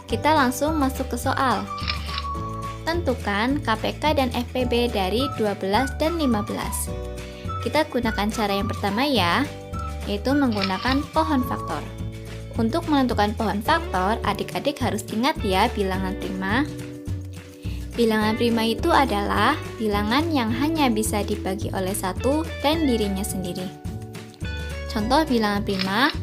Kita langsung masuk ke soal. Tentukan KPK dan FPB dari 12 dan 15. Kita gunakan cara yang pertama ya, yaitu menggunakan pohon faktor. Untuk menentukan pohon faktor, adik-adik harus ingat ya bilangan prima. Bilangan prima itu adalah bilangan yang hanya bisa dibagi oleh satu dan dirinya sendiri. Contoh bilangan prima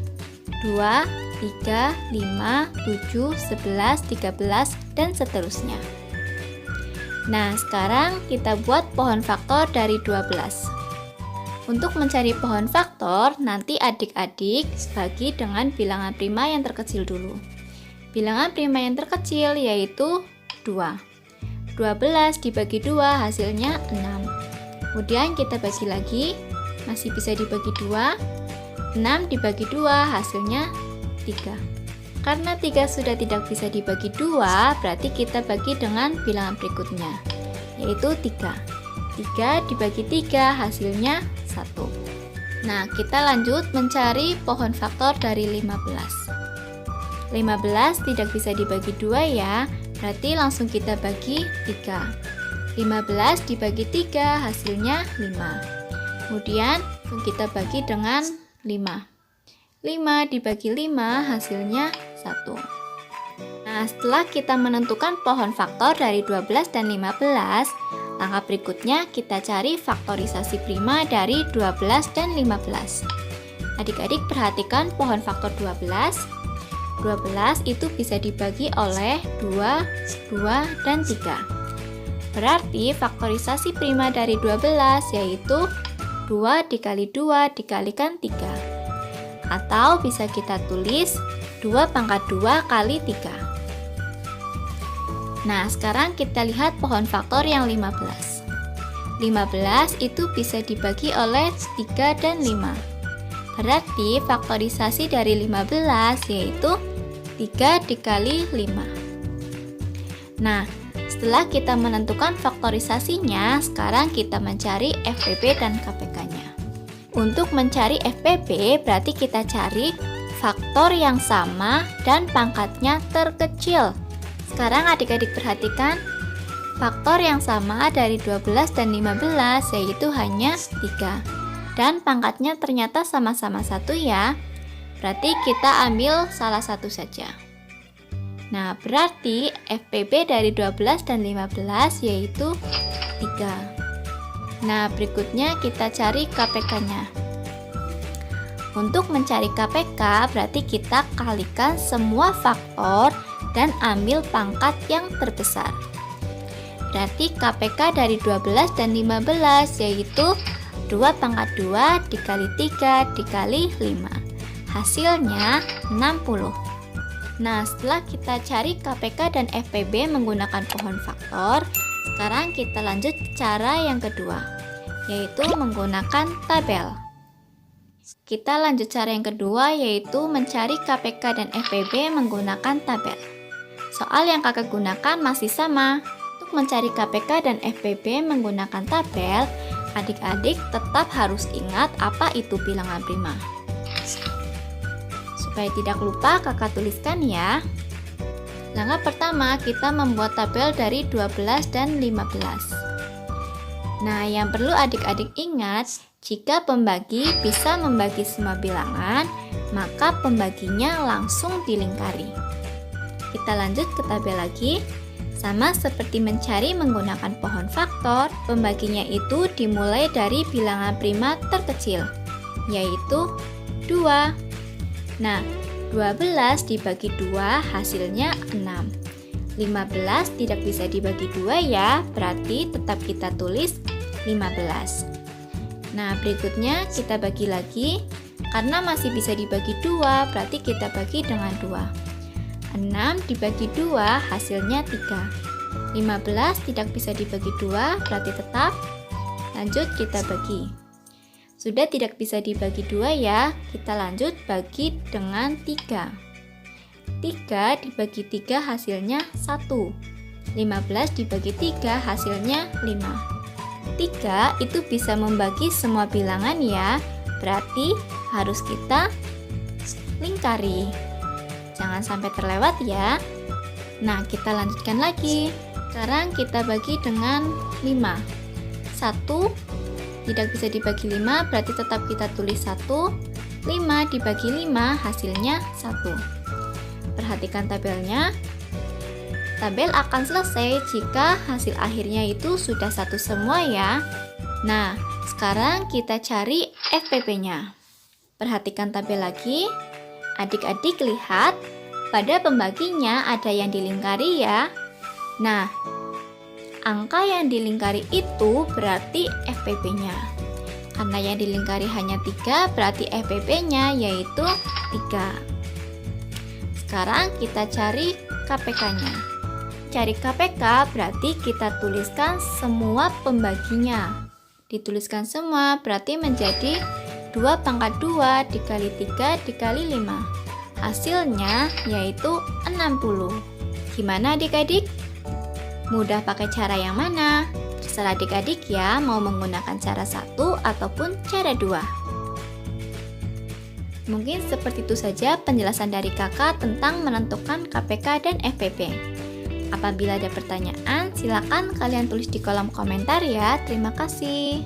2, 3, 5, 7, 11, 13, dan seterusnya. Nah, sekarang kita buat pohon faktor dari 12. Untuk mencari pohon faktor, nanti adik-adik bagi dengan bilangan prima yang terkecil dulu. Bilangan prima yang terkecil yaitu 2. 12 dibagi 2 hasilnya 6. Kemudian kita bagi lagi, masih bisa dibagi 2. 6 dibagi 2 hasilnya 3. Karena 3 sudah tidak bisa dibagi 2, berarti kita bagi dengan bilangan berikutnya, yaitu 3. 3 dibagi 3 hasilnya 1. Nah, kita lanjut mencari pohon faktor dari 15. 15 tidak bisa dibagi 2 ya, berarti langsung kita bagi 3. 15 dibagi 3 hasilnya 5. Kemudian kita bagi dengan 5. 5 dibagi 5 hasilnya 1. Nah, setelah kita menentukan pohon faktor dari 12 dan 15, langkah berikutnya kita cari faktorisasi prima dari 12 dan 15. Adik-adik perhatikan pohon faktor 12. 12 itu bisa dibagi oleh 2, 2, dan 3. Berarti faktorisasi prima dari 12 yaitu 2 dikali 2 dikalikan 3. Atau bisa kita tulis 2 pangkat 2 kali 3. Nah, sekarang kita lihat pohon faktor yang 15. 15 itu bisa dibagi oleh 3 dan 5. Berarti faktorisasi dari 15 yaitu 3 dikali 5. Nah, setelah kita menentukan faktorisasinya, sekarang kita mencari FPB dan KPK-nya. Untuk mencari FPB, berarti kita cari faktor yang sama dan pangkatnya terkecil. Sekarang adik-adik perhatikan, faktor yang sama dari 12 dan 15 yaitu hanya 3. Dan pangkatnya ternyata sama-sama 1 ya. Berarti kita ambil salah satu saja. Nah, berarti FPB dari 12 dan 15 yaitu 3. Nah, berikutnya kita cari KPK-nya. Untuk mencari KPK, berarti kita kalikan semua faktor dan ambil pangkat yang terbesar. Berarti KPK dari 12 dan 15 yaitu 2 pangkat 2 dikali 3 dikali 5. Hasilnya 60. Nah, setelah kita cari KPK dan FPB menggunakan pohon faktor, sekarang kita lanjut cara yang kedua, yaitu menggunakan tabel. Kita lanjut cara yang kedua, yaitu mencari KPK dan FPB menggunakan tabel. Soal yang kakak gunakan masih sama. Untuk mencari KPK dan FPB menggunakan tabel, adik-adik tetap harus ingat apa itu bilangan prima. Supaya tidak lupa, kakak tuliskan ya. Langkah pertama, kita membuat tabel dari 12 dan 15. Nah, yang perlu adik-adik ingat, jika pembagi bisa membagi semua bilangan, maka pembaginya langsung dilingkari. Kita lanjut ke tabel lagi. Sama seperti mencari menggunakan pohon faktor, pembaginya itu dimulai dari bilangan prima terkecil, yaitu 2. Nah, 12 dibagi 2 hasilnya 6. 15 tidak bisa dibagi 2 ya, berarti tetap kita tulis 15. Nah, berikutnya kita bagi lagi. Karena masih bisa dibagi 2, berarti kita bagi dengan 2. 6 dibagi 2 hasilnya 3. 15 tidak bisa dibagi 2, berarti tetap. Lanjut kita bagi. Sudah tidak bisa dibagi 2 ya, kita lanjut bagi dengan 3. 3 dibagi 3 hasilnya 1. 15 dibagi 3 hasilnya 5. 3 itu bisa membagi semua bilangan ya, berarti harus kita lingkari. Jangan sampai terlewat ya. Nah, kita lanjutkan lagi. Sekarang kita bagi dengan 5. 1 tidak bisa dibagi 5, berarti tetap kita tulis 1. 5 dibagi 5 hasilnya 1. Perhatikan tabelnya. Tabel akan selesai jika hasil akhirnya itu sudah 1 semua ya. Nah, sekarang kita cari FPP-nya. Perhatikan tabel lagi. Adik-adik lihat, pada pembaginya ada yang dilingkari ya. Nah, angka yang dilingkari itu berarti FPP-nya. Karena yang dilingkari hanya 3, berarti FPP-nya yaitu 3. Sekarang kita cari KPK-nya. Cari KPK berarti kita tuliskan semua pembaginya. Dituliskan semua berarti menjadi 2 pangkat 2 dikali 3 dikali 5. Hasilnya yaitu 60. Gimana adik-adik? Mudah pakai cara yang mana? Terserah adik-adik ya, mau menggunakan cara 1 ataupun cara 2. Mungkin seperti itu saja penjelasan dari kakak tentang menentukan KPK dan FPP. Apabila ada pertanyaan, silakan kalian tulis di kolom komentar ya. Terima kasih.